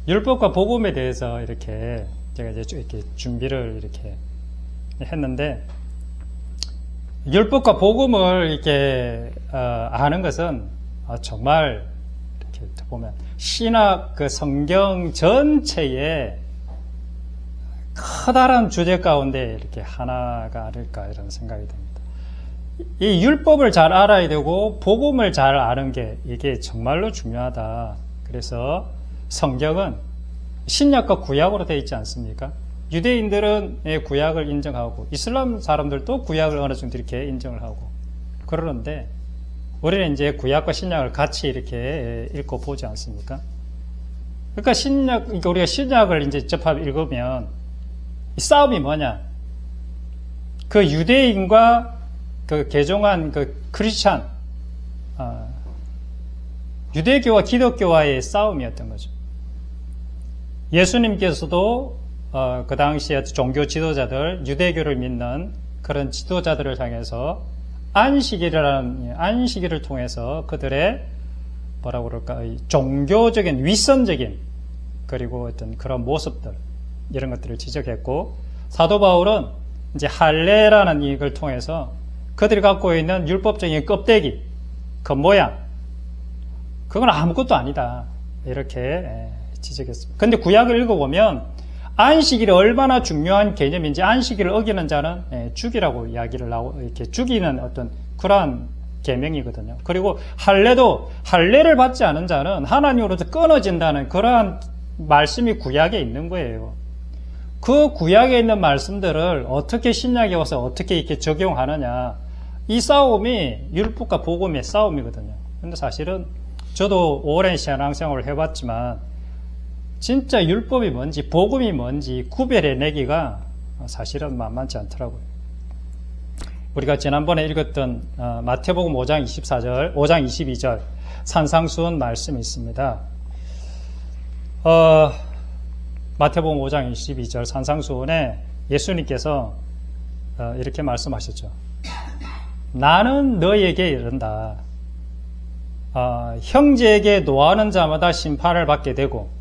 율법과 복음에 대해서 이렇게 제가 이제 이렇게 준비를 이렇게 했는데, 율법과 복음을 이렇게 아는 것은 정말 이렇게 보면 신학 그 성경 전체에 커다란 주제 가운데 이렇게 하나가 아닐까 이런 생각이 듭니다. 이 율법을 잘 알아야 되고 복음을 잘 아는 게 이게 정말로 중요하다. 그래서 성경은 신약과 구약으로 되어 있지 않습니까? 유대인들은 구약을 인정하고 이슬람 사람들도 구약을 어느 정도 이렇게 인정을 하고 그러는데, 우리는 이제 구약과 신약을 같이 이렇게 읽고 보지 않습니까? 그러니까 우리가 신약을 이제 읽으면 이 싸움이 뭐냐? 그 유대인과 그 개종한 그 크리스찬, 유대교와 기독교와의 싸움이었던 거죠. 예수님께서도 그 당시에 종교 지도자들, 유대교를 믿는 그런 지도자들을 향해서 안식일을 통해서 그들의 뭐라고 그럴까, 종교적인 위선적인 그리고 어떤 그런 모습들, 이런 것들을 지적했고, 사도 바울은 이제 할례라는 이걸 통해서 그들이 갖고 있는 율법적인 껍데기, 겉모양, 그건 아무것도 아니다, 이렇게 지적했습니다. 근데 구약을 읽어보면 안식일이 얼마나 중요한 개념인지, 안식일을 어기는 자는 죽이라고 이야기를 이렇게 죽이는 어떤 그러한 계명이거든요. 그리고 할례를 받지 않은 자는 하나님으로부터 끊어진다는 그러한 말씀이 구약에 있는 거예요. 그 구약에 있는 말씀들을 어떻게 신약에 와서 어떻게 이렇게 적용하느냐, 이 싸움이 율법과 복음의 싸움이거든요. 근데 사실은 저도 오랜 신앙생활을 해봤지만 진짜 율법이 뭔지 복음이 뭔지 구별해내기가 사실은 만만치 않더라고요. 우리가 지난번에 읽었던 마태복음 5장 22절 산상수훈 말씀이 있습니다. 마태복음 5장 22절 산상수훈에 예수님께서 이렇게 말씀하셨죠. 나는 너희에게 이른다. 형제에게 노하는 자마다 심판을 받게 되고,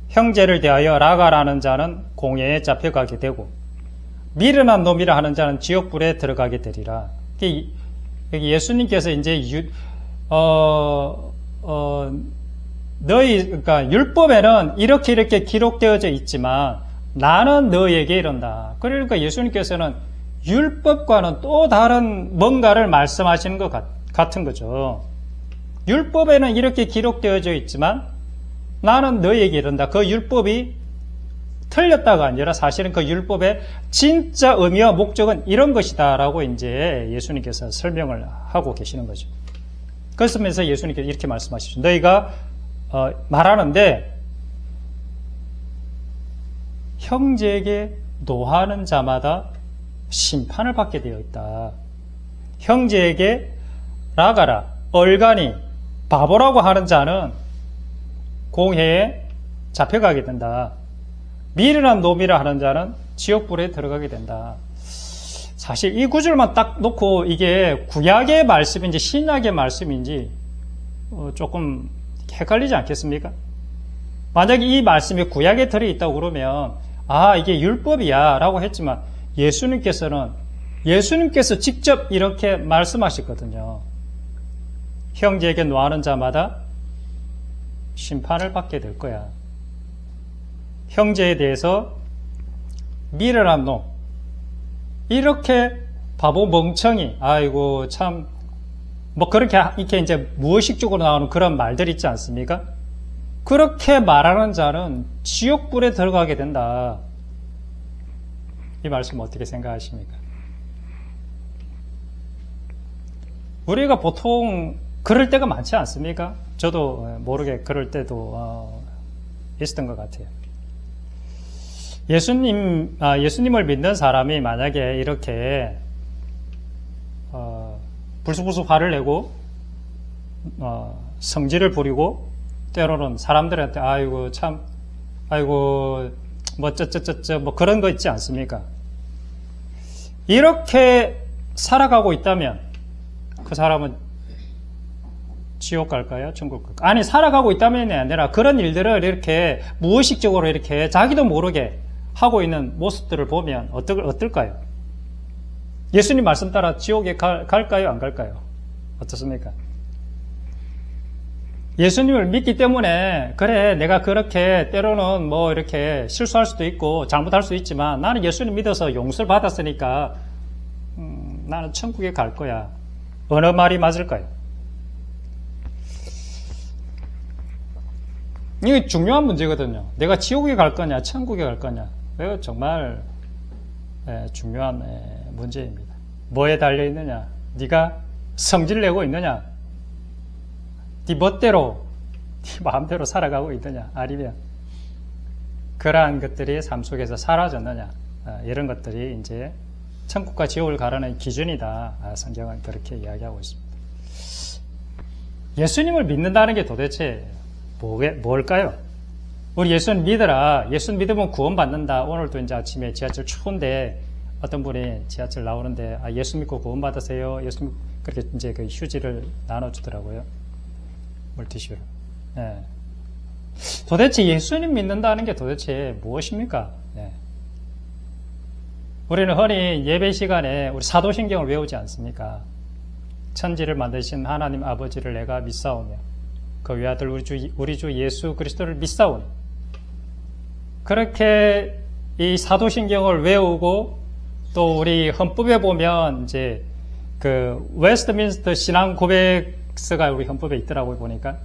형제를 대하여 라가라는 자는 공회에 잡혀가게 되고, 미련한 놈이라 하는 자는 지옥불에 들어가게 되리라. 여기 예수님께서 이제 그러니까 율법에는 이렇게 기록되어져 있지만 나는 너희에게 이른다. 그러니까 예수님께서는 율법과는 또 다른 뭔가를 말씀하시는 것 같은 거죠. 율법에는 이렇게 기록되어져 있지만 나는 너희에게 이른다. 그 율법이 틀렸다가 아니라 사실은 그 율법의 진짜 의미와 목적은 이런 것이다 라고 이제 예수님께서 설명을 하고 계시는 거죠. 그러면서 예수님께서 이렇게 말씀하시죠. 너희가 말하는데 형제에게 노하는 자마다 심판을 받게 되어 있다. 형제에게 라가라, 얼간이, 바보라고 하는 자는 공회에 잡혀가게 된다. 미련한 놈이라 하는 자는 지옥불에 들어가게 된다. 사실 이 구절만 딱 놓고 이게 구약의 말씀인지 신약의 말씀인지 조금 헷갈리지 않겠습니까? 만약에 이 말씀이 구약에 들어있다고 그러면 이게 율법이야 라고 했지만 예수님께서 직접 이렇게 말씀하셨거든요. 형제에게 노하는 자마다 심판을 받게 될 거야. 형제에 대해서 미련한 놈, 이렇게 바보 멍청이, 아이고 참 뭐 그렇게 이렇게 이제 무의식적으로 나오는 그런 말들 있지 않습니까? 그렇게 말하는 자는 지옥불에 들어가게 된다. 이 말씀 어떻게 생각하십니까? 우리가 보통 그럴 때가 많지 않습니까? 저도 모르게 그럴 때도 있었던 것 같아요. 예수님을 믿는 사람이 만약에 이렇게 불쑥불쑥 화를 내고 성질을 부리고 때로는 사람들한테 아이고 뭐 쩌쩌쩌쩌 뭐 그런 거 있지 않습니까? 이렇게 살아가고 있다면 그 사람은 지옥 갈까요? 천국 갈까요? 아니, 살아가고 있다면이 아니라 그런 일들을 이렇게 무의식적으로 이렇게 자기도 모르게 하고 있는 모습들을 보면 어떨까요? 예수님 말씀 따라 지옥에 갈까요? 안 갈까요? 어떻습니까? 예수님을 믿기 때문에 그래 내가 그렇게 때로는 뭐 이렇게 실수할 수도 있고 잘못할 수도 있지만 나는 예수님 믿어서 용서를 받았으니까 나는 천국에 갈 거야. 어느 말이 맞을까요? 이게 중요한 문제거든요. 내가 지옥에 갈 거냐 천국에 갈 거냐. 이거 정말 중요한 문제입니다. 뭐에 달려있느냐? 네가 성질 내고 있느냐? 네 멋대로 네 마음대로 살아가고 있느냐? 아니면 그러한 것들이 삶 속에서 사라졌느냐? 이런 것들이 이제 천국과 지옥을 가르는 기준이다. 성경은 그렇게 이야기하고 있습니다. 예수님을 믿는다는 게 도대체 뭘까요? 우리 예수님 믿어라. 예수님 믿으면 구원받는다. 오늘도 이제 아침에 지하철 추운데 어떤 분이 지하철 나오는데 예수 믿고 구원받으세요. 예수 그렇게 이제 그 휴지를 나눠주더라고요. 물티슈를. 예. 도대체 예수님 믿는다는 게 도대체 무엇입니까? 예. 우리는 흔히 예배 시간에 우리 사도신경을 외우지 않습니까? 천지를 만드신 하나님 아버지를 내가 믿사오며 그 외아들 우리 주 예수 그리스도를 믿사오니 그렇게 이 사도신경을 외우고 또 우리 헌법에 보면 이제 그 웨스트민스터 신앙 고백서가 우리 헌법에 있더라고요 보니까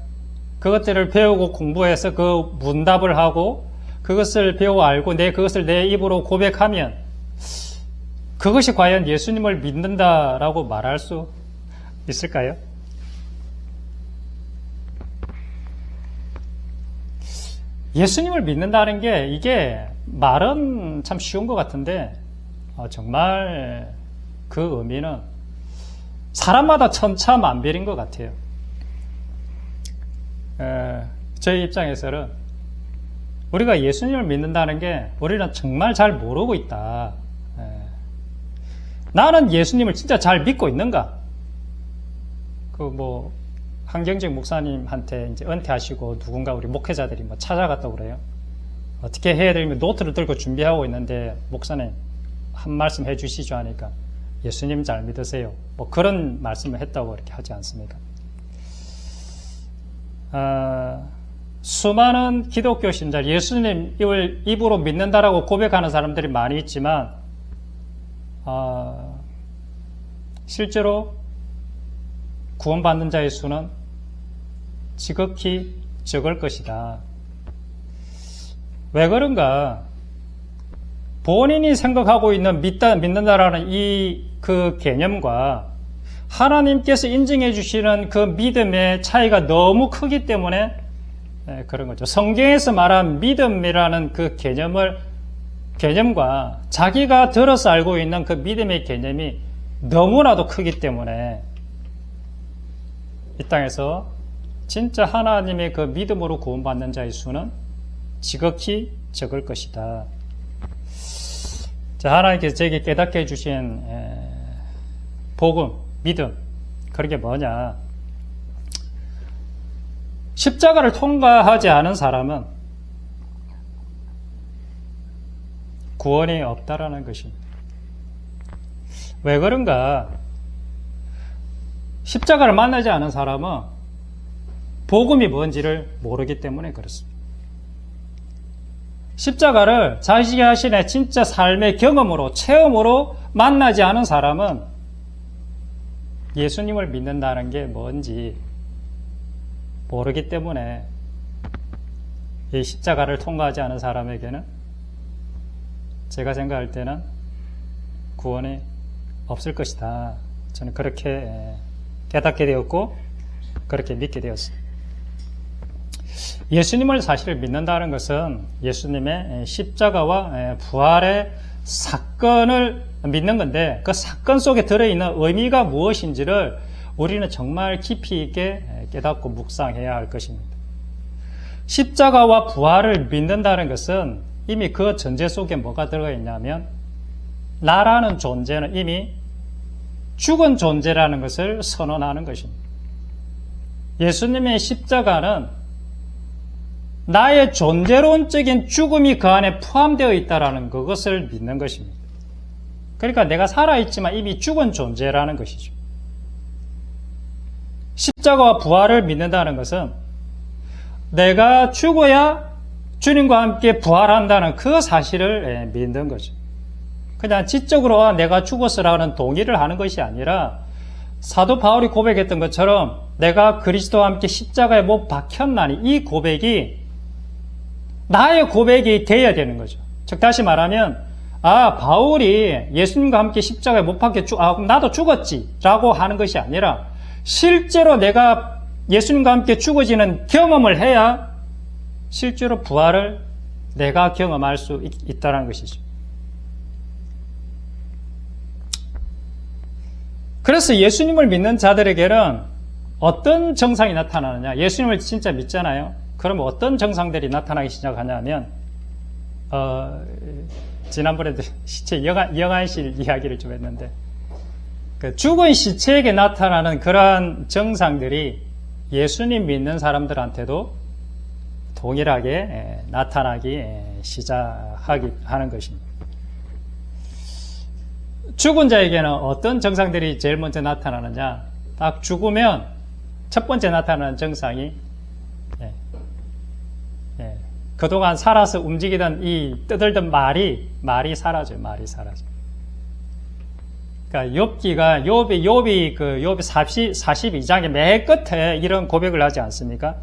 그것들을 배우고 공부해서 그 문답을 하고 그것을 배워 알고 그것을 내 입으로 고백하면 그것이 과연 예수님을 믿는다라고 말할 수 있을까요? 예수님을 믿는다는 게 이게 말은 참 쉬운 것 같은데 정말 그 의미는 사람마다 천차만별인 것 같아요. 저희 입장에서는 우리가 예수님을 믿는다는 게 우리는 정말 잘 모르고 있다. 나는 예수님을 진짜 잘 믿고 있는가? 한경직 목사님한테 이제 은퇴하시고 누군가 우리 목회자들이 찾아갔다고 그래요. 어떻게 해야 되면 노트를 들고 준비하고 있는데 목사님 한 말씀 해주시죠 하니까 예수님 잘 믿으세요. 그런 말씀을 했다고 이렇게 하지 않습니까? 수많은 기독교 신자 예수님을 입으로 믿는다라고 고백하는 사람들이 많이 있지만 실제로 구원받는 자의 수는 지극히 적을 것이다. 왜 그런가? 본인이 생각하고 있는 믿는다라는 그 개념과 하나님께서 인정해 주시는 그 믿음의 차이가 너무 크기 때문에 그런 거죠. 성경에서 말한 믿음이라는 그 개념과 자기가 들어서 알고 있는 그 믿음의 개념이 너무나도 크기 때문에 이 땅에서 진짜 하나님의 그 믿음으로 구원받는 자의 수는 지극히 적을 것이다. 자, 하나님께서 제게 깨닫게 해주신 복음, 믿음, 그런 게 뭐냐? 십자가를 통과하지 않은 사람은 구원이 없다라는 것입니다. 왜 그런가? 십자가를 만나지 않은 사람은 복음이 뭔지를 모르기 때문에 그렇습니다. 십자가를 자기 자신의 진짜 삶의 경험으로, 체험으로 만나지 않은 사람은 예수님을 믿는다는 게 뭔지 모르기 때문에 이 십자가를 통과하지 않은 사람에게는 제가 생각할 때는 구원이 없을 것이다. 저는 그렇게 깨닫게 되었고 그렇게 믿게 되었습니다. 예수님을 사실 믿는다는 것은 예수님의 십자가와 부활의 사건을 믿는 건데 그 사건 속에 들어있는 의미가 무엇인지를 우리는 정말 깊이 있게 깨닫고 묵상해야 할 것입니다. 십자가와 부활을 믿는다는 것은 이미 그 전제 속에 뭐가 들어가 있냐면 나라는 존재는 이미 죽은 존재라는 것을 선언하는 것입니다. 예수님의 십자가는 나의 존재론적인 죽음이 그 안에 포함되어 있다는 그것을 믿는 것입니다. 그러니까 내가 살아있지만 이미 죽은 존재라는 것이죠. 십자가와 부활을 믿는다는 것은 내가 죽어야 주님과 함께 부활한다는 그 사실을 믿는 거죠. 그냥 지적으로 내가 죽었으라는 동의를 하는 것이 아니라 사도 바울이 고백했던 것처럼 내가 그리스도와 함께 십자가에 못 박혔나니 이 고백이 나의 고백이 되어야 되는 거죠. 즉 다시 말하면 바울이 예수님과 함께 십자가에 못 박혀 그럼 나도 죽었지 라고 하는 것이 아니라 실제로 내가 예수님과 함께 죽어지는 경험을 해야 실제로 부활을 내가 경험할 수 있다는 것이죠. 그래서 예수님을 믿는 자들에게는 어떤 정상이 나타나느냐? 예수님을 진짜 믿잖아요. 그러면 어떤 정상들이 나타나기 시작하냐면 지난번에도 시체 영안실 이야기를 좀 했는데 그 죽은 시체에게 나타나는 그러한 정상들이 예수님 믿는 사람들한테도 동일하게 나타나기 시작하는 것입니다. 죽은 자에게는 어떤 정상들이 제일 먼저 나타나느냐? 딱 죽으면 첫 번째 나타나는 정상이 그동안 살아서 움직이던 이 떠들던 말이 사라져요. 말이 사라져. 그러니까 욥이 42장의 맨 끝에 이런 고백을 하지 않습니까?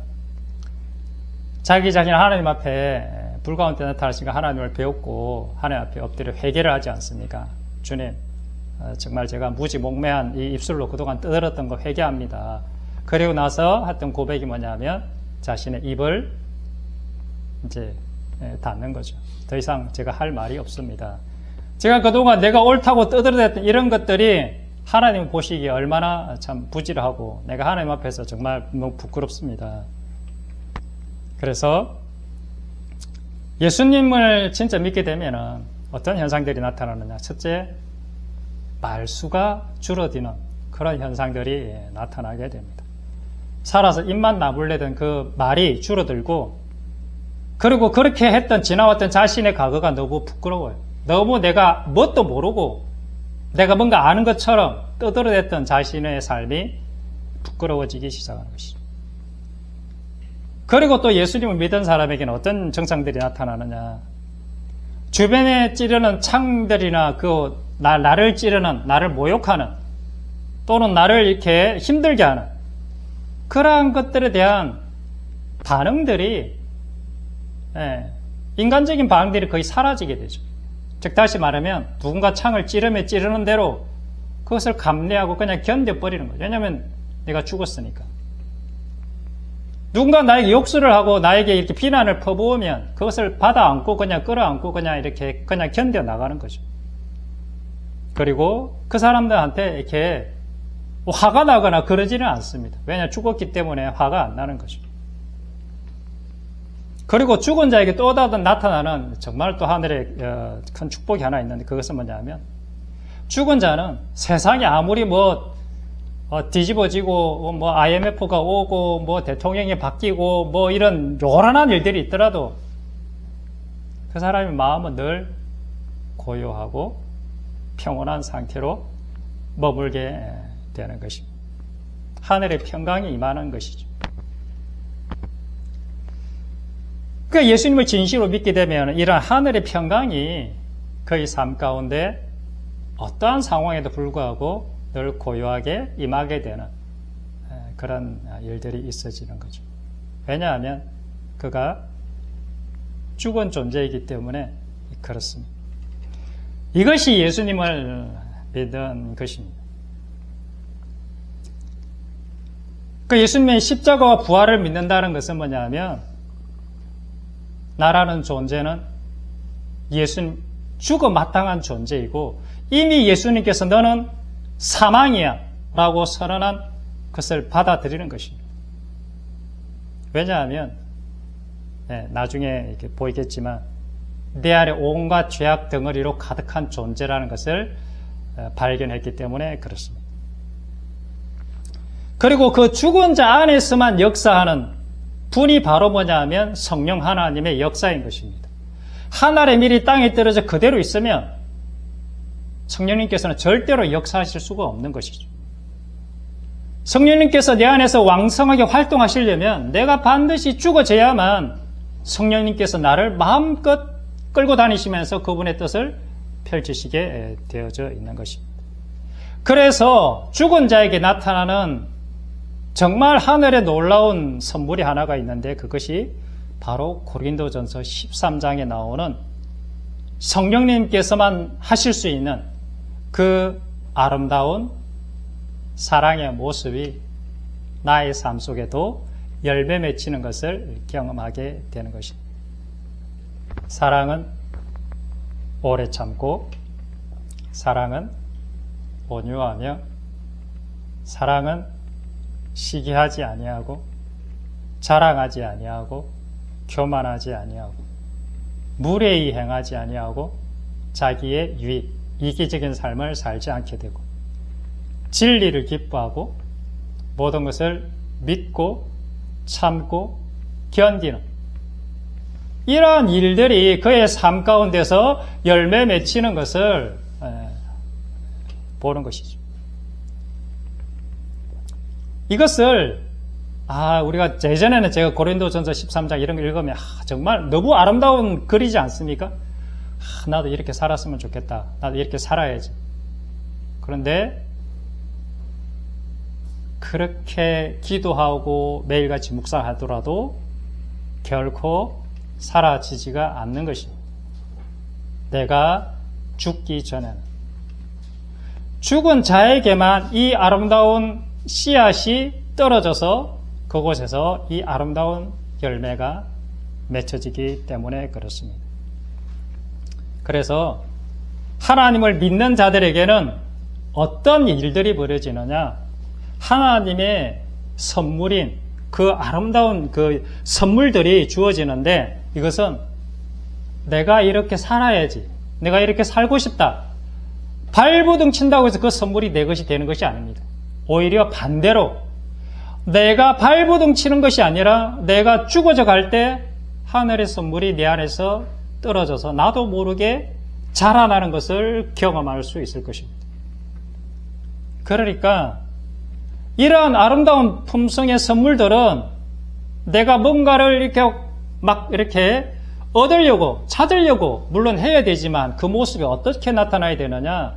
자기 자신을 하나님 앞에 불 가운데 나타나시니까 하나님을 배웠고 하나님 앞에 엎드려 회개를 하지 않습니까? 주님, 정말 제가 무지몽매한 이 입술로 그동안 떠들었던 거 회개합니다. 그리고 나서 했던 고백이 뭐냐면 자신의 입을 이제 닫는 거죠. 더 이상 제가 할 말이 없습니다. 제가 그동안 내가 옳다고 떠들었던 이런 것들이 하나님 보시기에 얼마나 참 부질하고 내가 하나님 앞에서 정말 너무 부끄럽습니다. 그래서 예수님을 진짜 믿게 되면 어떤 현상들이 나타나느냐? 첫째, 말수가 줄어드는 그런 현상들이 나타나게 됩니다. 살아서 입만 나불래던 그 말이 줄어들고, 그리고 그렇게 했던 지나왔던 자신의 과거가 너무 부끄러워요. 너무 내가 뭣도 모르고 내가 뭔가 아는 것처럼 떠들어댔던 자신의 삶이 부끄러워지기 시작하는 것이죠. 그리고 또 예수님을 믿은 사람에게는 어떤 정상들이 나타나느냐? 주변에 찌르는 창들이나 나를 찌르는, 나를 모욕하는, 또는 나를 이렇게 힘들게 하는 그러한 것들에 대한 반응들이, 인간적인 반응들이 거의 사라지게 되죠. 즉 다시 말하면 누군가 창을 찌르면 찌르는 대로 그것을 감내하고 그냥 견뎌버리는 거죠. 왜냐하면 내가 죽었으니까. 누군가 나에게 욕설을 하고 나에게 이렇게 비난을 퍼부으면 그것을 받아 안고 그냥 끌어안고 그냥 이렇게 그냥 견뎌 나가는 거죠. 그리고 그 사람들한테 이렇게 화가 나거나 그러지는 않습니다. 왜냐, 죽었기 때문에 화가 안 나는 거죠. 그리고 죽은 자에게 또 나타나는 정말 또 하늘의 큰 축복이 하나 있는데 그것은 뭐냐면 죽은 자는 세상이 아무리 뒤집어지고 IMF가 오고 대통령이 바뀌고 이런 요란한 일들이 있더라도 그 사람의 마음은 늘 고요하고 평온한 상태로 머물게 되는 것입니다. 하늘의 평강이 임하는 것이죠. 그러니까 예수님을 진실로 믿게 되면 이런 하늘의 평강이 그의 삶 가운데 어떠한 상황에도 불구하고 늘 고요하게 임하게 되는 그런 일들이 있어지는 거죠. 왜냐하면 그가 죽은 존재이기 때문에 그렇습니다. 이것이 예수님을 믿는 것입니다. 그 예수님의 십자가와 부활을 믿는다는 것은 뭐냐면 나라는 존재는 예수님 죽어 마땅한 존재이고 이미 예수님께서 너는 사망이야 라고 선언한 것을 받아들이는 것입니다. 왜냐하면 나중에 이렇게 보이겠지만 내 안에 온갖 죄악 덩어리로 가득한 존재라는 것을 발견했기 때문에 그렇습니다. 그리고 그 죽은 자 안에서만 역사하는 분이 바로 뭐냐 하면 성령 하나님의 역사인 것입니다. 하늘의 밀이 땅에 떨어져 그대로 있으면 성령님께서는 절대로 역사하실 수가 없는 것이죠. 성령님께서 내 안에서 왕성하게 활동하시려면 내가 반드시 죽어져야만 성령님께서 나를 마음껏 끌고 다니시면서 그분의 뜻을 펼치시게 되어져 있는 것입니다. 그래서 죽은 자에게 나타나는 정말 하늘의 놀라운 선물이 하나가 있는데 그것이 바로 고린도전서 13장에 나오는 성령님께서만 하실 수 있는 그 아름다운 사랑의 모습이 나의 삶 속에도 열매 맺히는 것을 경험하게 되는 것입니다. 사랑은 오래 참고, 사랑은 온유하며, 사랑은 시기하지 아니하고, 자랑하지 아니하고, 교만하지 아니하고, 무례히 행하지 아니하고, 자기의 유익, 이기적인 삶을 살지 않게 되고, 진리를 기뻐하고, 모든 것을 믿고, 참고, 견디는 이러한 일들이 그의 삶 가운데서 열매 맺히는 것을 보는 것이죠. 이것을 우리가 예전에는 제가 고린도전서 13장 이런 거 읽으면 정말 너무 아름다운 글이지 않습니까? 나도 이렇게 살았으면 좋겠다. 나도 이렇게 살아야지. 그런데 그렇게 기도하고 매일같이 묵상하더라도 결코 사라지지가 않는 것입니다. 내가 죽기 전에는 죽은 자에게만 이 아름다운 씨앗이 떨어져서 그곳에서 이 아름다운 열매가 맺혀지기 때문에 그렇습니다. 그래서 하나님을 믿는 자들에게는 어떤 일들이 벌어지느냐? 하나님의 선물인 그 아름다운 그 선물들이 주어지는데 이것은 내가 이렇게 살아야지, 내가 이렇게 살고 싶다, 발버둥 친다고 해서 그 선물이 내 것이 되는 것이 아닙니다. 오히려 반대로 내가 발버둥 치는 것이 아니라 내가 죽어져 갈 때 하늘의 선물이 내 안에서 떨어져서 나도 모르게 자라나는 것을 경험할 수 있을 것입니다. 그러니까 이러한 아름다운 품성의 선물들은 내가 뭔가를 이렇게 얻으려고, 찾으려고 물론 해야 되지만 그 모습이 어떻게 나타나야 되느냐?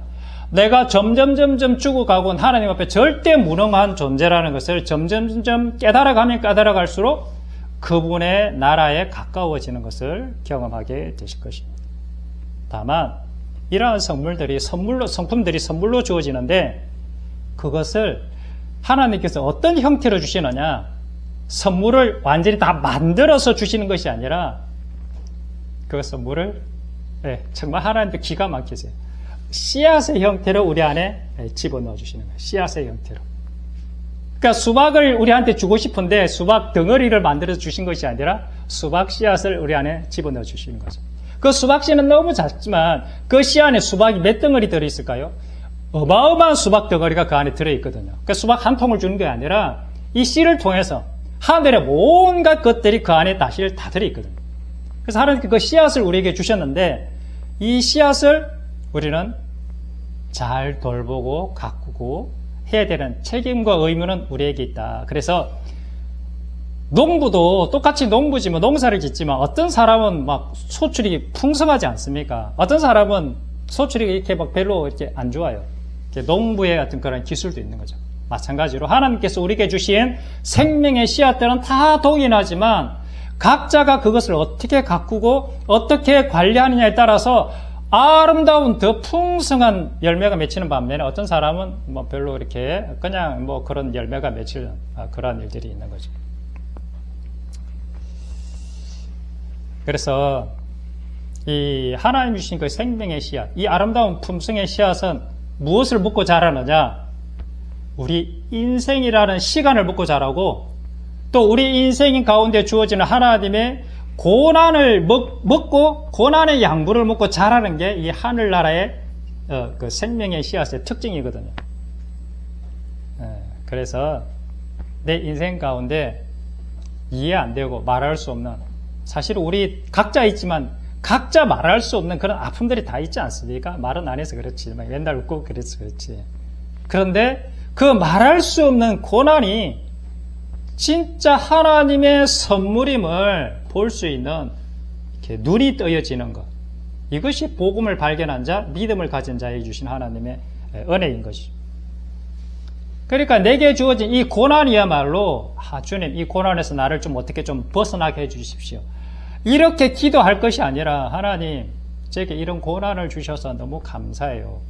내가 점점 죽어가고 하나님 앞에 절대 무능한 존재라는 것을 점점 깨달아갈수록 그분의 나라에 가까워지는 것을 경험하게 되실 것입니다. 다만 이러한 성품들이 선물로 주어지는데 그것을 하나님께서 어떤 형태로 주시느냐? 선물을 완전히 다 만들어서 주시는 것이 아니라 그 선물을 정말 하나님도 기가 막히세요. 씨앗의 형태로 우리 안에 집어넣어 주시는 거예요. 씨앗의 형태로. 그러니까 수박을 우리한테 주고 싶은데 수박 덩어리를 만들어 주신 것이 아니라 수박 씨앗을 우리 안에 집어넣어 주시는 거죠. 그 수박 씨는 너무 작지만 그 씨 안에 수박이 몇 덩어리 들어있을까요? 어마어마한 수박 덩어리가 그 안에 들어있거든요. 그 수박 한 통을 주는 게 아니라 이 씨를 통해서 하늘의 온갖 것들이 그 안에 다 들어있거든요. 그래서 하나님께 그 씨앗을 우리에게 주셨는데 이 씨앗을 우리는 잘 돌보고 가꾸고 해야 되는 책임과 의무는 우리에게 있다. 그래서 농부도 똑같이 농부지만 농사를 짓지만 어떤 사람은 막 소출이 풍성하지 않습니까? 어떤 사람은 소출이 이렇게 막 별로 이렇게 안 좋아요. 농부의 같은 그런 기술도 있는 거죠. 마찬가지로 하나님께서 우리에게 주신 생명의 씨앗들은 다 동일하지만 각자가 그것을 어떻게 가꾸고 어떻게 관리하느냐에 따라서 아름다운 더 풍성한 열매가 맺히는 반면에 어떤 사람은 뭐 별로 이렇게 그냥 뭐 그런 열매가 맺히는 그런 일들이 있는 거죠. 그래서 이 하나님 주신 그 생명의 씨앗, 이 아름다운 품성의 씨앗은 무엇을 먹고 자라느냐? 우리 인생이라는 시간을 먹고 자라고 또 우리 인생 가운데 주어지는 하나님의 고난을 먹고 고난의 양분을 먹고 자라는 게 이 하늘나라의 그 생명의 씨앗의 특징이거든요. 그래서 내 인생 가운데 이해 안 되고 말할 수 없는, 사실 우리 각자 있지만 각자 말할 수 없는 그런 아픔들이 다 있지 않습니까? 말은 안 해서 그렇지. 막 맨날 웃고 그래서 그렇지. 그런데 그 말할 수 없는 고난이 진짜 하나님의 선물임을 볼 수 있는 이렇게 눈이 떠여지는 것. 이것이 복음을 발견한 자, 믿음을 가진 자에게 주신 하나님의 은혜인 것이죠. 그러니까 내게 주어진 이 고난이야말로 주님, 이 고난에서 나를 좀 어떻게 좀 벗어나게 해주십시오. 이렇게 기도할 것이 아니라 하나님, 제게 이런 고난을 주셔서 너무 감사해요.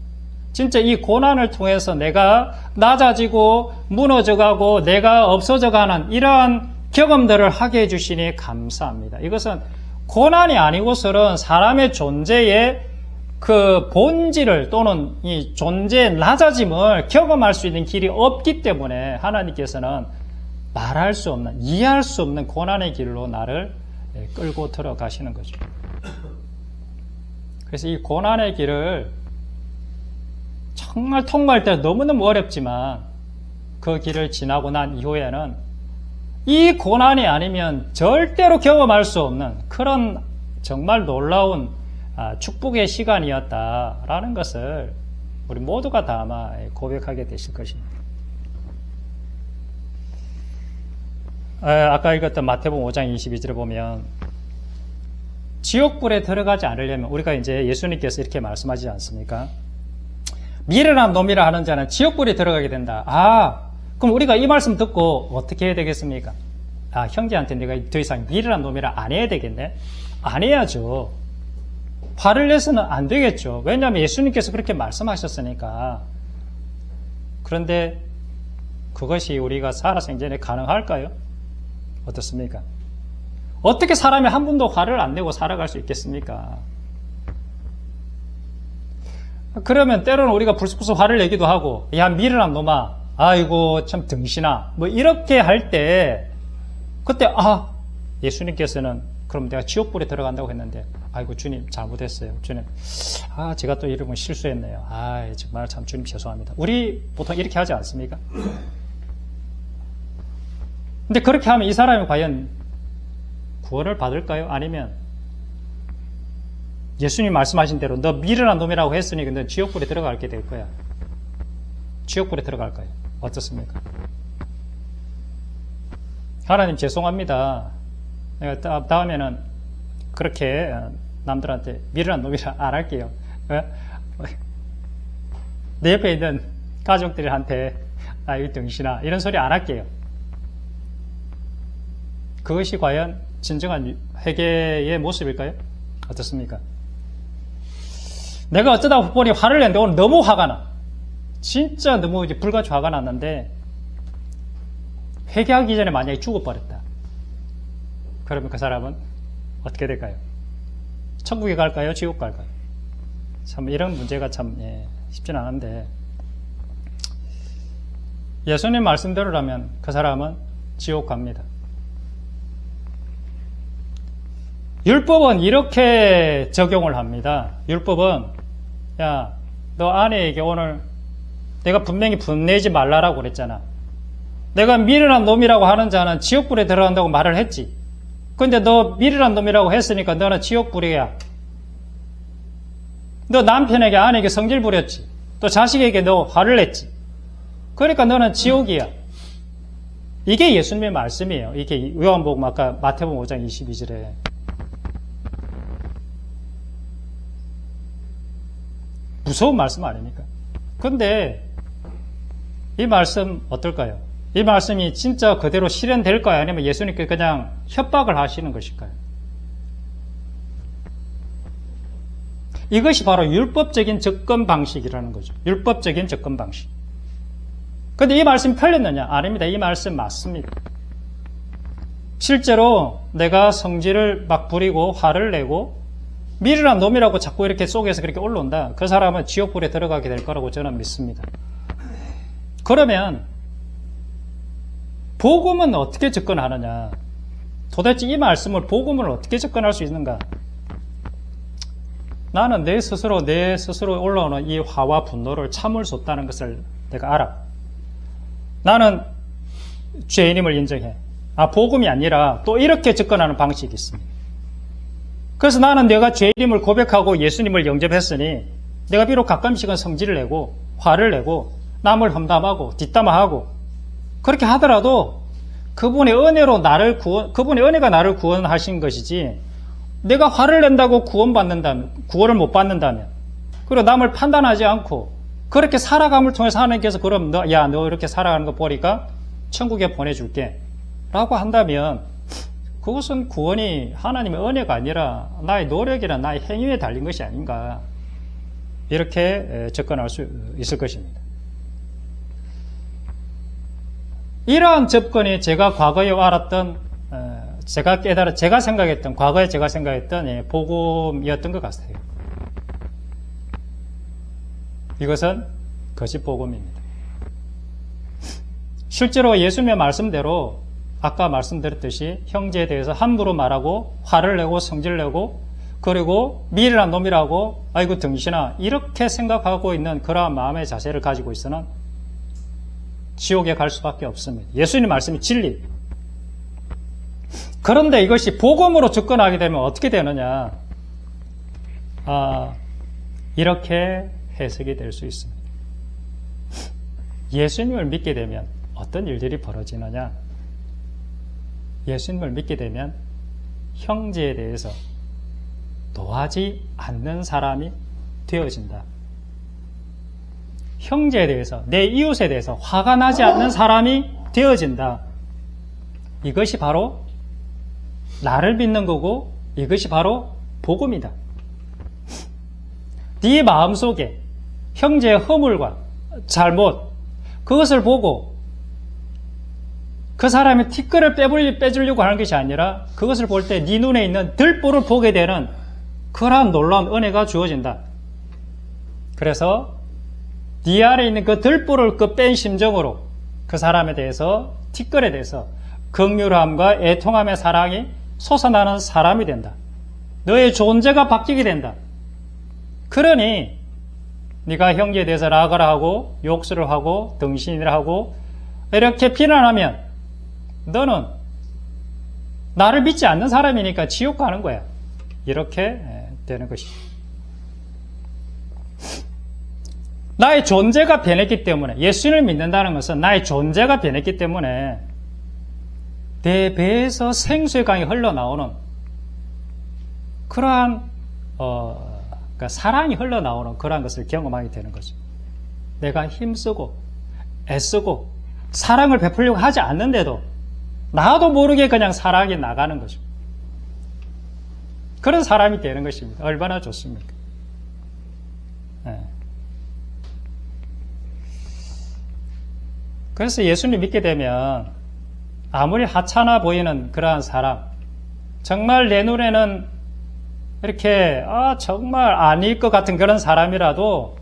진짜 이 고난을 통해서 내가 낮아지고 무너져가고 내가 없어져가는 이러한 경험들을 하게 해주시니 감사합니다. 이것은 고난이 아니고서는 사람의 존재의 그 본질을 또는 이 존재의 낮아짐을 경험할 수 있는 길이 없기 때문에 하나님께서는 말할 수 없는, 이해할 수 없는 고난의 길로 나를 끌고 들어가시는 거죠. 그래서 이 고난의 길을 정말 통과할 때 너무너무 어렵지만 그 길을 지나고 난 이후에는 이 고난이 아니면 절대로 경험할 수 없는 그런 정말 놀라운 축복의 시간이었다라는 것을 우리 모두가 다 아마 고백하게 되실 것입니다. 아까 읽었던 마태복음 5장 22절에 보면 지옥불에 들어가지 않으려면 우리가 이제 예수님께서 이렇게 말씀하지 않습니까? 미련한 놈이라 하는 자는 지옥불에 들어가게 된다. 그럼 우리가 이 말씀 듣고 어떻게 해야 되겠습니까? 형제한테 내가 더 이상 미련한 놈이라 안 해야 되겠네? 안 해야죠. 화를 내서는 안 되겠죠. 왜냐하면 예수님께서 그렇게 말씀하셨으니까. 그런데 그것이 우리가 살아생전에 가능할까요? 어떻습니까? 어떻게 사람이 한 번도 화를 안 내고 살아갈 수 있겠습니까? 그러면 때로는 우리가 불쑥불쑥 화를 내기도 하고, 야, 미련한 놈아, 아이고, 참 등신아, 뭐 이렇게 할 때, 그때, 예수님께서는 그럼 내가 지옥불에 들어간다고 했는데, 아이고, 주님, 잘못했어요. 주님, 제가 또 이러면 실수했네요. 정말 참 주님 죄송합니다. 우리 보통 이렇게 하지 않습니까? 근데 그렇게 하면 이 사람이 과연 구원을 받을까요? 아니면 예수님 말씀하신 대로 너 미련한 놈이라고 했으니 근데 지옥불에 들어가게 될 거야. 지옥불에 들어갈 거예요. 어떻습니까? 하나님 죄송합니다. 내가 다음에는 그렇게 남들한테 미련한 놈이라 안 할게요. 내 옆에 있는 가족들한테 이 등신아 이런 소리 안 할게요. 그것이 과연 진정한 회개의 모습일까요? 어떻습니까? 내가 어쩌다 보니 화를 냈는데 오늘 너무 화가 나. 진짜 너무 이제 불같이 화가 났는데 회개하기 전에 만약에 죽어버렸다. 그러면 그 사람은 어떻게 될까요? 천국에 갈까요? 지옥 갈까요? 참 이런 문제가 참 쉽진 않은데 예수님 말씀대로라면 그 사람은 지옥 갑니다. 율법은 이렇게 적용을 합니다. 율법은 야, 너 아내에게 오늘 내가 분명히 분내지 말라라고 그랬잖아. 내가 미련한 놈이라고 하는 자는 지옥불에 들어간다고 말을 했지. 근데 너 미련한 놈이라고 했으니까 너는 지옥불이야. 너 남편에게 아내에게 성질 부렸지. 또 자식에게 너 화를 냈지. 그러니까 너는 지옥이야. 이게 예수님의 말씀이에요. 이게 요한복음 아까 마태복음 5장 22절에 무서운 말씀 아닙니까? 근데 이 말씀 어떨까요? 이 말씀이 진짜 그대로 실현될까요? 아니면 예수님께 그냥 협박을 하시는 것일까요? 이것이 바로 율법적인 접근 방식이라는 거죠. 율법적인 접근 방식. 근데 이 말씀이 틀렸느냐? 아닙니다. 이 말씀 맞습니다. 실제로 내가 성질을 막 부리고 화를 내고 미련한 놈이라고 자꾸 이렇게 속에서 그렇게 올라온다. 그 사람은 지옥불에 들어가게 될 거라고 저는 믿습니다. 그러면 복음은 어떻게 접근하느냐? 도대체 이 말씀을 복음을 어떻게 접근할 수 있는가? 나는 내 스스로 올라오는 이 화와 분노를 참을 수 없다는 것을 내가 알아. 나는 죄인임을 인정해. 복음이 아니라 또 이렇게 접근하는 방식이 있습니다. 그래서 나는 내가 죄인임을 고백하고 예수님을 영접했으니 내가 비록 가끔씩은 성질을 내고 화를 내고 남을 험담하고 뒷담화하고 그렇게 하더라도 그분의 은혜로 그분의 은혜가 나를 구원하신 것이지, 내가 화를 낸다고 구원을 못 받는다면, 그리고 남을 판단하지 않고 그렇게 살아감을 통해서 하나님께서 그럼 너 이렇게 살아가는 거 보니까 천국에 보내줄게 라고 한다면, 그것은 구원이 하나님의 은혜가 아니라 나의 노력이나 나의 행위에 달린 것이 아닌가, 이렇게 접근할 수 있을 것입니다. 이러한 접근이 제가 과거에 알았던, 과거에 제가 생각했던 복음이었던 것 같아요. 이것은 거짓 복음입니다. 실제로 예수님의 말씀대로 아까 말씀드렸듯이 형제에 대해서 함부로 말하고 화를 내고 성질을 내고 그리고 미련한 놈이라고 아이고 등신아 이렇게 생각하고 있는 그러한 마음의 자세를 가지고 있어는 지옥에 갈 수밖에 없습니다. 예수님 말씀이 진리. 그런데 이것이 복음으로 접근하게 되면 어떻게 되느냐? 이렇게 해석이 될 수 있습니다. 예수님을 믿게 되면 어떤 일들이 벌어지느냐? 예수님을 믿게 되면 형제에 대해서 노하지 않는 사람이 되어진다. 형제에 대해서, 내 이웃에 대해서 화가 나지 않는 사람이 되어진다. 이것이 바로 나를 믿는 거고, 이것이 바로 복음이다. 네 마음속에 형제의 허물과 잘못, 그것을 보고 그 사람의 티끌을 빼주려고 하는 것이 아니라 그것을 볼 때 네 눈에 있는 들보를 보게 되는 그러한 놀라운 은혜가 주어진다. 그래서 네 안에 있는 그 들보를 뺀 심정으로 그 사람에 대해서, 티끌에 대해서 긍휼함과 애통함의 사랑이 솟아나는 사람이 된다. 너의 존재가 바뀌게 된다. 그러니 네가 형제에 대해서 라가라 하고 욕설을 하고 등신이라 하고 이렇게 비난하면 너는 나를 믿지 않는 사람이니까 지옥 가는 거야. 이렇게 되는 것이죠. 나의 존재가 변했기 때문에, 예수님을 믿는다는 것은 나의 존재가 변했기 때문에 내 배에서 생수의 강이 흘러나오는 그러한 그러니까 사랑이 흘러나오는 그러한 것을 경험하게 되는 거죠. 내가 힘쓰고 애쓰고 사랑을 베풀려고 하지 않는데도 나도 모르게 그냥 사랑이 나가는 거죠. 그런 사람이 되는 것입니다. 얼마나 좋습니까? 네. 그래서 예수님 믿게 되면 아무리 하찮아 보이는 그러한 사람, 정말 내 눈에는 이렇게 정말 아닐 것 같은 그런 사람이라도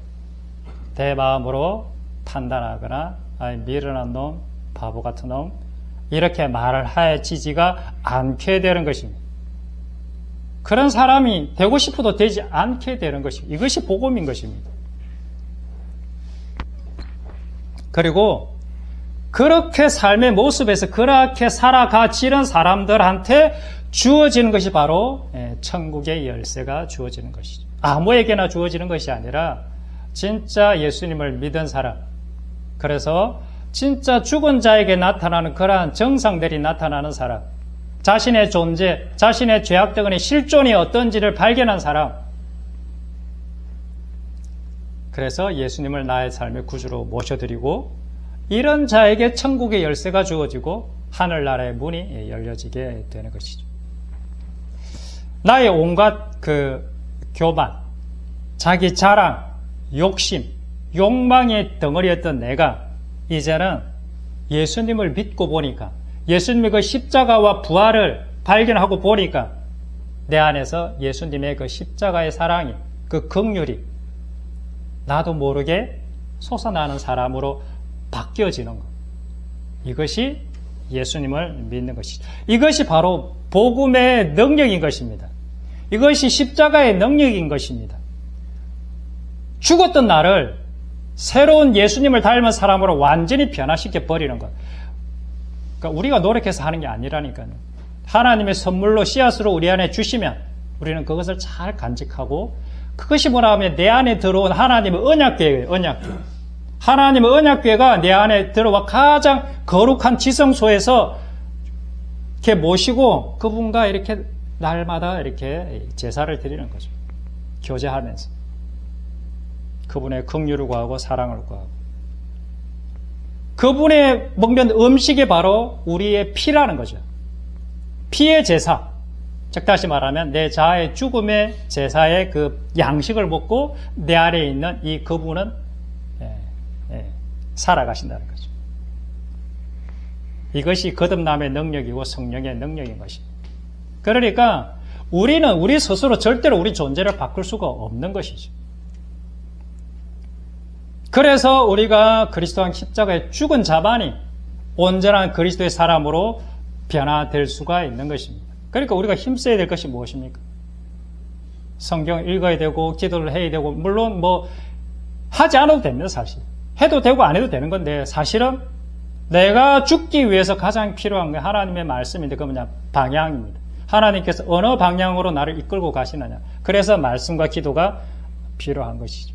내 마음으로 판단하거나 미련한 놈, 바보 같은 놈 이렇게 말을 하지지가 않게 되는 것입니다. 그런 사람이 되고 싶어도 되지 않게 되는 것입니다. 이것이 복음인 것입니다. 그리고 그렇게 삶의 모습에서 그렇게 살아가지는 사람들한테 주어지는 것이 바로 천국의 열쇠가 주어지는 것이죠. 아무에게나 주어지는 것이 아니라 진짜 예수님을 믿은 사람, 그래서 진짜 죽은 자에게 나타나는 그러한 정상들이 나타나는 사람, 자신의 존재, 자신의 죄악덩어리 실존이 어떤지를 발견한 사람, 그래서 예수님을 나의 삶의 구주로 모셔드리고 이런 자에게 천국의 열쇠가 주어지고 하늘나라의 문이 열려지게 되는 것이죠. 나의 온갖 교만, 자기 자랑, 욕심, 욕망의 덩어리였던 내가 이제는 예수님을 믿고 보니까, 예수님의 그 십자가와 부활을 발견하고 보니까 내 안에서 예수님의 그 십자가의 사랑이, 그 긍휼이 나도 모르게 솟아나는 사람으로 바뀌어지는 것. 이것이 예수님을 믿는 것이죠. 이것이 바로 복음의 능력인 것입니다. 이것이 십자가의 능력인 것입니다. 죽었던 나를 새로운 예수님을 닮은 사람으로 완전히 변화시켜 버리는 것. 그러니까 우리가 노력해서 하는 게 아니라니까요. 하나님의 선물로 씨앗으로 우리 안에 주시면 우리는 그것을 잘 간직하고, 그것이 뭐라 하면 내 안에 들어온 하나님의 언약궤예요. 언약궤. 하나님의 언약궤가 내 안에 들어와 가장 거룩한 지성소에서 이렇게 모시고 그분과 이렇게 날마다 이렇게 제사를 드리는 거죠. 교제하면서 그분의 긍휼을 구하고 사랑을 구하고, 그분의 먹는 음식이 바로 우리의 피라는 거죠. 피의 제사. 즉 다시 말하면 내 자아의 죽음의 제사의 그 양식을 먹고 내 안에 있는 이 그분은 살아가신다는 거죠. 이것이 거듭남의 능력이고 성령의 능력인 것입니다. 그러니까 우리는 우리 스스로 절대로 우리 존재를 바꿀 수가 없는 것이죠. 그래서 우리가 그리스도와 십자가에 죽은 자만이 온전한 그리스도의 사람으로 변화될 수가 있는 것입니다. 그러니까 우리가 힘써야 될 것이 무엇입니까? 성경을 읽어야 되고 기도를 해야 되고, 물론 하지 않아도 됩니다. 사실 해도 되고 안 해도 되는 건데, 사실은 내가 죽기 위해서 가장 필요한 게 하나님의 말씀인데, 그 뭐냐? 방향입니다. 하나님께서 어느 방향으로 나를 이끌고 가시느냐. 그래서 말씀과 기도가 필요한 것이죠.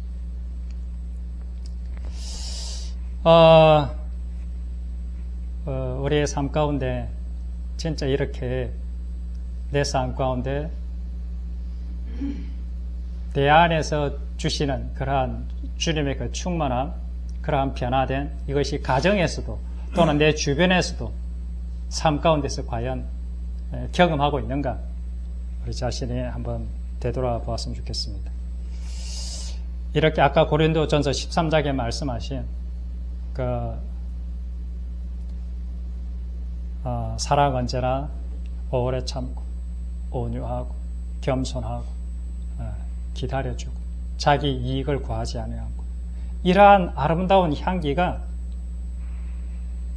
우리의 삶 가운데 진짜 이렇게 내 삶 가운데 내 안에서 주시는 그러한 주님의 그 충만함, 그러한 변화된 이것이 가정에서도 또는 내 주변에서도 삶 가운데서 과연 경험하고 있는가, 우리 자신이 한번 되돌아보았으면 좋겠습니다. 이렇게 아까 고린도전서 13장에 말씀하신 사랑 언제나 오래 참고 온유하고 겸손하고 기다려주고 자기 이익을 구하지 아니하고, 이러한 아름다운 향기가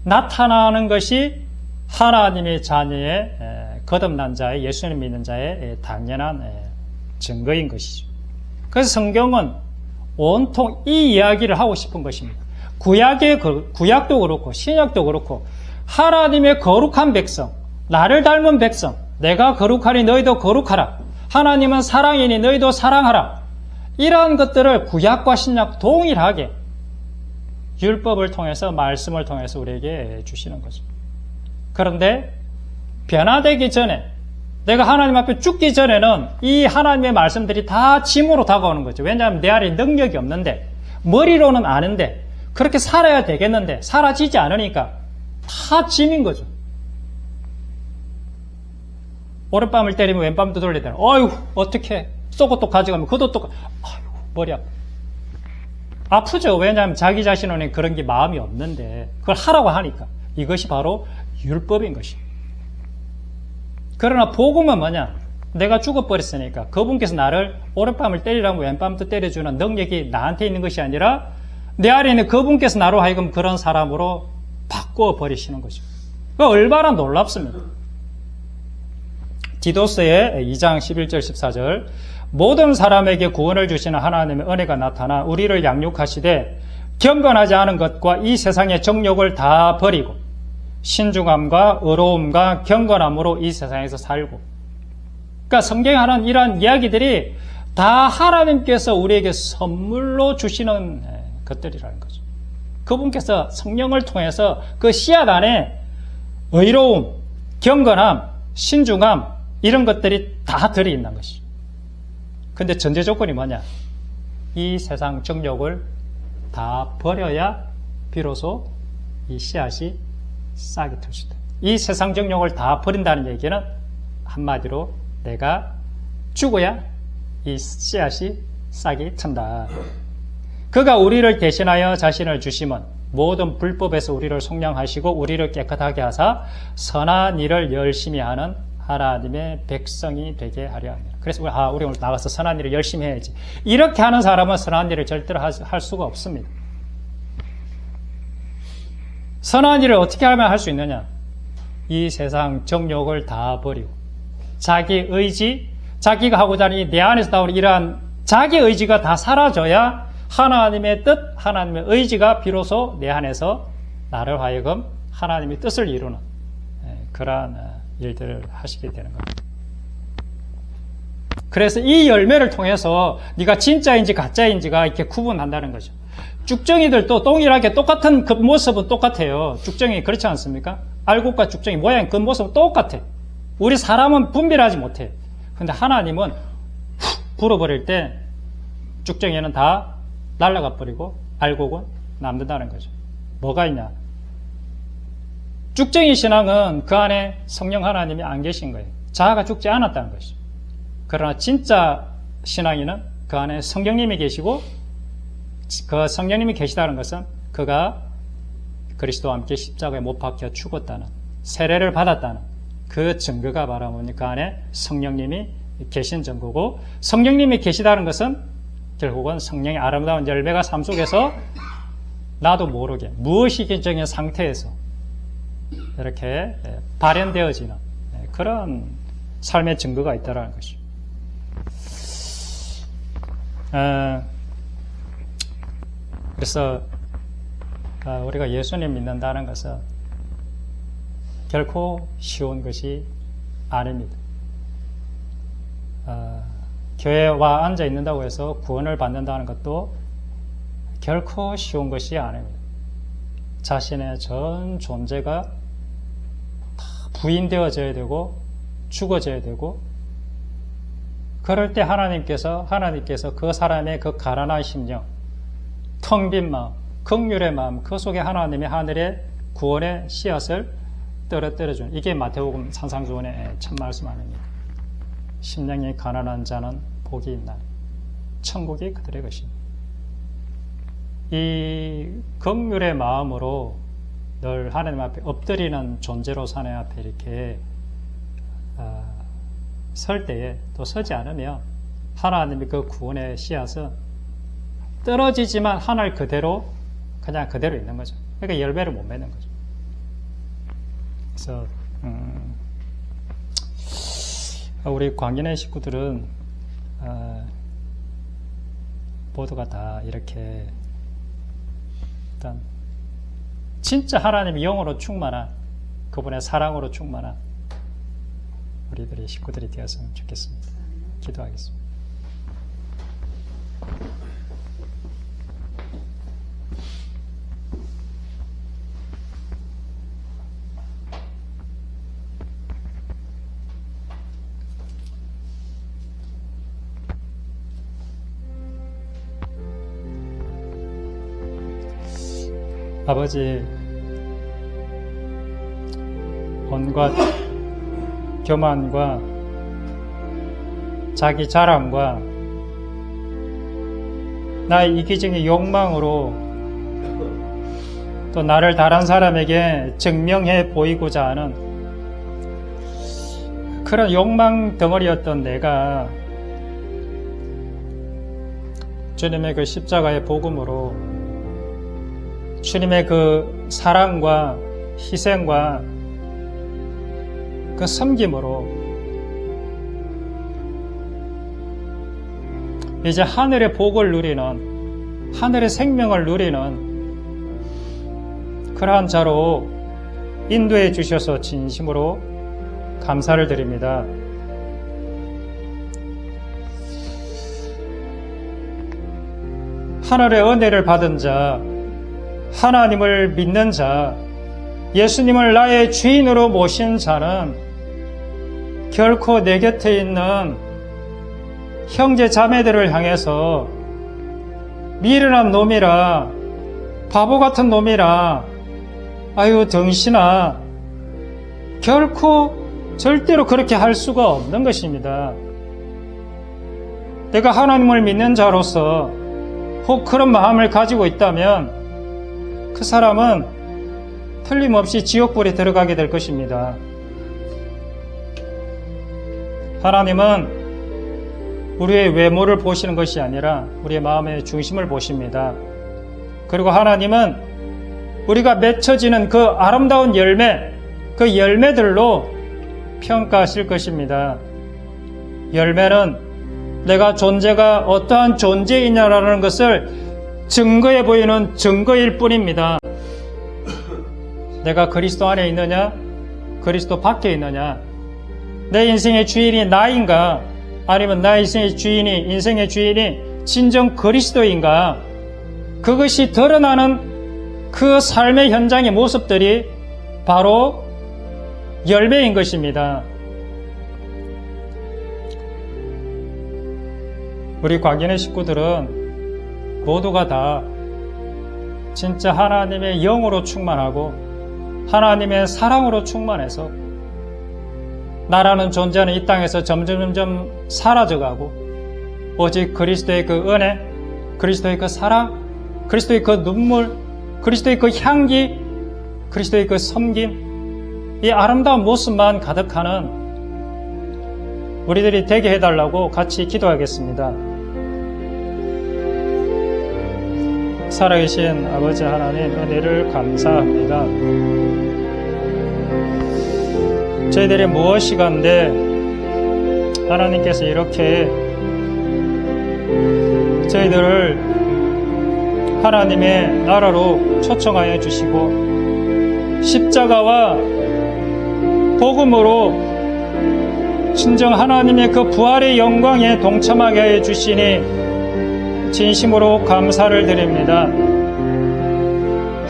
나타나는 것이 하나님의 자녀의 거듭난 자의, 예수님 믿는 자의 당연한 증거인 것이죠. 그래서 성경은 온통 이 이야기를 하고 싶은 것입니다. 구약도 그렇고 신약도 그렇고 하나님의 거룩한 백성, 나를 닮은 백성, 내가 거룩하니 너희도 거룩하라, 하나님은 사랑이니 너희도 사랑하라, 이러한 것들을 구약과 신약 동일하게 율법을 통해서, 말씀을 통해서 우리에게 주시는 거죠. 그런데 변화되기 전에, 내가 하나님 앞에 죽기 전에는 이 하나님의 말씀들이 다 짐으로 다가오는 거죠. 왜냐하면 내 안에 능력이 없는데, 머리로는 아는데 그렇게 살아야 되겠는데 사라지지 않으니까 다 짐인 거죠. 오른밤을 때리면 왼밤도 돌리더라. 어휴, 어떻게 속옷도 가져가면 그것도 또, 아휴, 머리 아파. 아프죠. 왜냐하면 자기 자신은 그런 게 마음이 없는데 그걸 하라고 하니까. 이것이 바로 율법인 것입니다. 그러나 복음은 뭐냐? 내가 죽어버렸으니까 그분께서 나를 오른밤을 때리라면 왼밤도 때려주는 능력이 나한테 있는 것이 아니라 내 안에 있는 그분께서 나로 하여금 그런 사람으로 바꿔버리시는 거죠. 얼마나 놀랍습니다. 디도스의 2장 11절 14절, 모든 사람에게 구원을 주시는 하나님의 은혜가 나타나 우리를 양육하시되 경건하지 않은 것과 이 세상의 정욕을 다 버리고 신중함과 의로움과 경건함으로 이 세상에서 살고. 그러니까 성경에 하는 이러한 이야기들이 다 하나님께서 우리에게 선물로 주시는 것들이라는 거죠. 그분께서 성령을 통해서 그 씨앗 안에 의로움, 경건함, 신중함, 이런 것들이 다 들어있는 것이죠. 근데 전제 조건이 뭐냐? 이 세상 정욕을 다 버려야 비로소 이 씨앗이 싹이 틀 수 있다. 이 세상 정욕을 다 버린다는 얘기는 한마디로 내가 죽어야 이 씨앗이 싹이 튼다. 그가 우리를 대신하여 자신을 주심은 모든 불법에서 우리를 속량하시고 우리를 깨끗하게 하사 선한 일을 열심히 하는 하나님의 백성이 되게 하려 합니다. 그래서 우리 오늘 나가서 선한 일을 열심히 해야지. 이렇게 하는 사람은 선한 일을 절대로 할 수가 없습니다. 선한 일을 어떻게 하면 할 수 있느냐? 이 세상 정욕을 다 버리고 자기 의지, 자기가 하고자 하는 내 안에서 나오는 이러한 자기 의지가 다 사라져야 하나님의 뜻, 하나님의 의지가 비로소 내 안에서 나를 하여금 하나님의 뜻을 이루는 그러한 일들을 하시게 되는 겁니다. 그래서 이 열매를 통해서 네가 진짜인지 가짜인지가 이렇게 구분한다는 거죠. 쭉정이들도 동일하게 똑같은 그 모습은 똑같아요. 쭉정이 그렇지 않습니까? 알곡과 쭉정이 모양 그 모습은 똑같아. 우리 사람은 분별하지 못해. 근데 하나님은 훅 불어버릴 때 쭉정이는 다 날아가 버리고 알곡은 남는다는 거죠. 뭐가 있냐? 쭉정이 신앙은 그 안에 성령 하나님이 안 계신 거예요. 자아가 죽지 않았다는 것이죠. 그러나 진짜 신앙인은 그 안에 성령님이 계시고 그 성령님이 계시다는 것은 그가 그리스도와 함께 십자가에 못 박혀 죽었다는 세례를 받았다는 그 증거가 바로 그 안에 성령님이 계신 증거고 성령님이 계시다는 것은 결국은 성령의 아름다운 열매가 삶 속에서 나도 모르게 무의식적인 상태에서 이렇게 발현되어지는 그런 삶의 증거가 있다는 것이죠. 그래서 우리가 예수님 믿는다는 것은 결코 쉬운 것이 아닙니다. 교회와 앉아 있는다고 해서 구원을 받는다는 것도 결코 쉬운 것이 아닙니다. 자신의 전 존재가 다 부인되어져야 되고 죽어져야 되고 그럴 때 하나님께서 그 사람의 그 가난한 심령, 텅 빈 마음, 긍휼의 마음, 그 속에 하나님이 하늘의 구원의 씨앗을 떨어뜨려주는 이게 마태복음 산상수훈의 첫 말씀 아닙니까? 심령이 가난한 자는 복이 있나니 천국이 그들의 것입니다. 이 긍휼의 마음으로 늘 하나님 앞에 엎드리는 존재로 하나님 앞에 이렇게 설 때에 또 서지 않으면 하나님의 그 구원의 씨앗은 떨어지지만 하늘 그대로 그냥 그대로 있는 거죠. 그러니까 열매를 못 맺는 거죠. 그래서 우리 광인의 식구들은 모두가 다 이렇게 일단 진짜 하나님의 영으로 충만한 그분의 사랑으로 충만한 우리들의 식구들이 되었으면 좋겠습니다. 기도하겠습니다. 아버지, 온갖 교만과 자기 자랑과 나의 이기적인 욕망으로 또 나를 다른 사람에게 증명해 보이고자 하는 그런 욕망 덩어리였던 내가 주님의 그 십자가의 복음으로 주님의 그 사랑과 희생과 그 섬김으로 이제 하늘의 복을 누리는 하늘의 생명을 누리는 그러한 자로 인도해 주셔서 진심으로 감사를 드립니다. 하늘의 은혜를 받은 자, 하나님을 믿는 자, 예수님을 나의 주인으로 모신 자는 결코 내 곁에 있는 형제 자매들을 향해서 미련한 놈이라, 바보 같은 놈이라, 아유 덩신아, 결코 절대로 그렇게 할 수가 없는 것입니다. 내가 하나님을 믿는 자로서 혹 그런 마음을 가지고 있다면 그 사람은 틀림없이 지옥불에 들어가게 될 것입니다. 하나님은 우리의 외모를 보시는 것이 아니라 우리의 마음의 중심을 보십니다. 그리고 하나님은 우리가 맺혀지는 그 아름다운 열매, 그 열매들로 평가하실 것입니다. 열매는 내가 존재가 어떠한 존재이냐라는 것을 증거해 보이는 증거일 뿐입니다. 내가 그리스도 안에 있느냐? 그리스도 밖에 있느냐? 내 인생의 주인이 나인가? 아니면 나 인생의 주인이 진정 그리스도인가? 그것이 드러나는 그 삶의 현장의 모습들이 바로 열매인 것입니다. 우리 광견의 식구들은 모두가 다 진짜 하나님의 영으로 충만하고 하나님의 사랑으로 충만해서 나라는 존재는 이 땅에서 점점 사라져가고 오직 그리스도의 그 은혜, 그리스도의 그 사랑, 그리스도의 그 눈물, 그리스도의 그 향기, 그리스도의 그 섬김, 이 아름다운 모습만 가득하는 우리들이 되게 해달라고 같이 기도하겠습니다. 살아계신 아버지 하나님, 은혜를 감사합니다. 저희들이 무엇이간데 하나님께서 이렇게 저희들을 하나님의 나라로 초청하여 주시고 십자가와 복음으로 진정 하나님의 그 부활의 영광에 동참하게 해 주시니 진심으로 감사를 드립니다.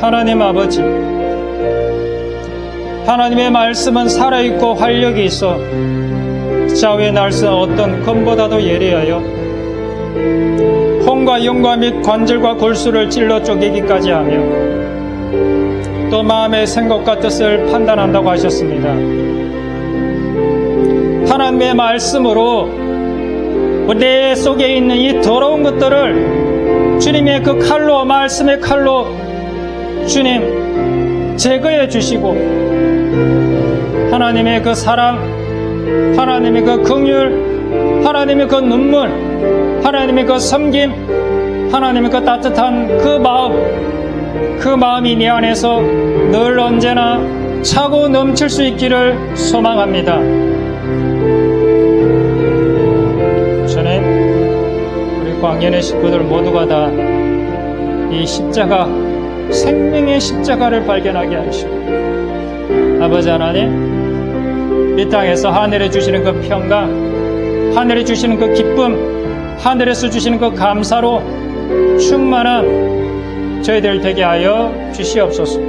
하나님 아버지, 하나님의 말씀은 살아있고 활력이 있어 좌우에 날선 어떤 검보다도 예리하여 혼과 영과 및 관절과 골수를 찔러 쪼개기까지 하며 또 마음의 생각과 뜻을 판단한다고 하셨습니다. 하나님의 말씀으로 내 속에 있는 이 더러운 것들을 주님의 그 칼로, 말씀의 칼로 주님 제거해 주시고 하나님의 그 사랑, 하나님의 그 긍휼, 하나님의 그 눈물, 하나님의 그 섬김, 하나님의 그 따뜻한 그 마음이 내 안에서 늘 언제나 차고 넘칠 수 있기를 소망합니다. 주님, 우리 광년의 식구들 모두가 다 이 십자가, 생명의 십자가를 발견하게 하시고 아버지 하나님, 이 땅에서 하늘에 주시는 그 평강, 하늘에 주시는 그 기쁨, 하늘에서 주시는 그 감사로 충만한 저희들 되게 하여 주시옵소서.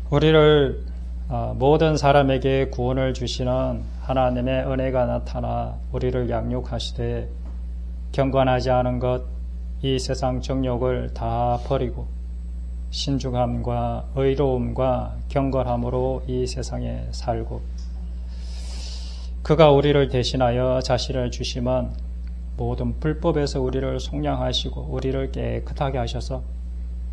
우리를 모든 사람에게 구원을 주시는 하나님의 은혜가 나타나 우리를 양육하시되 경건하지 않은 것, 이 세상 정욕을 다 버리고 신중함과 의로움과 경건함으로 이 세상에 살고 그가 우리를 대신하여 자신을 주시면 모든 불법에서 우리를 속량하시고 우리를 깨끗하게 하셔서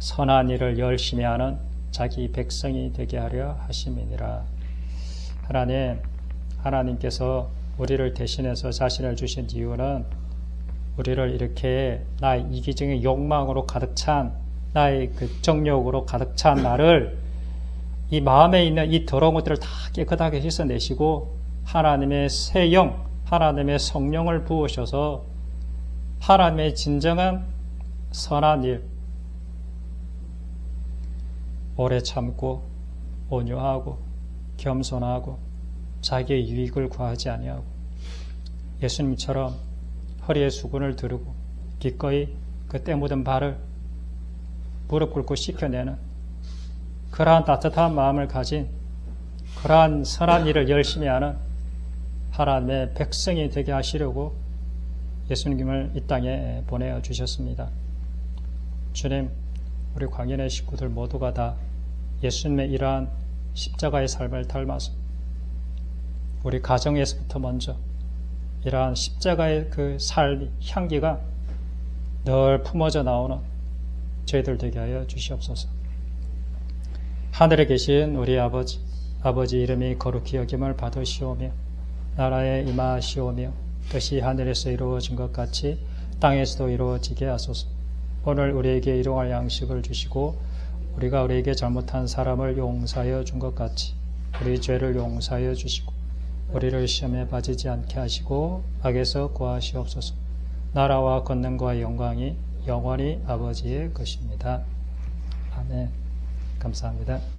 선한 일을 열심히 하는 자기 백성이 되게 하려 하심이니라. 하나님께서 우리를 대신해서 자신을 주신 이유는 우리를 이렇게 나의 이기적인 욕망으로 가득 찬, 나의 그 정욕으로 가득 찬 나를, 이 마음에 있는 이 더러운 것들을 다 깨끗하게 씻어내시고 하나님의 새 영, 하나님의 성령을 부으셔서 하나님의 진정한 선한 일, 오래 참고 온유하고 겸손하고 자기의 유익을 구하지 아니하고 예수님처럼 허리에 수건을 두르고 기꺼이 그 때 묻은 발을 무릎 꿇고 씻겨내는 그러한 따뜻한 마음을 가진 그러한 선한 일을 열심히 하는 하나님의 백성이 되게 하시려고 예수님을 이 땅에 보내주셨습니다. 주님, 우리 광연의 식구들 모두가 다 예수님의 이러한 십자가의 삶을 닮아서 우리 가정에서부터 먼저 이러한 십자가의 그 삶, 향기가 늘 품어져 나오는 저희들 되게 하여 주시옵소서. 하늘에 계신 우리 아버지 이름이 거룩히 여김을 받으시오며 나라에 임하시오며 뜻이 하늘에서 이루어진 것 같이 땅에서도 이루어지게 하소서. 오늘 우리에게 일용할 양식을 주시고 우리가 우리에게 잘못한 사람을 용서하여 준 것 같이 우리 죄를 용서하여 주시고 우리를 시험에 빠지지 않게 하시고 악에서 구하시옵소서. 나라와 권능과 영광이 영원히 아버지의 것입니다. 아멘. 감사합니다.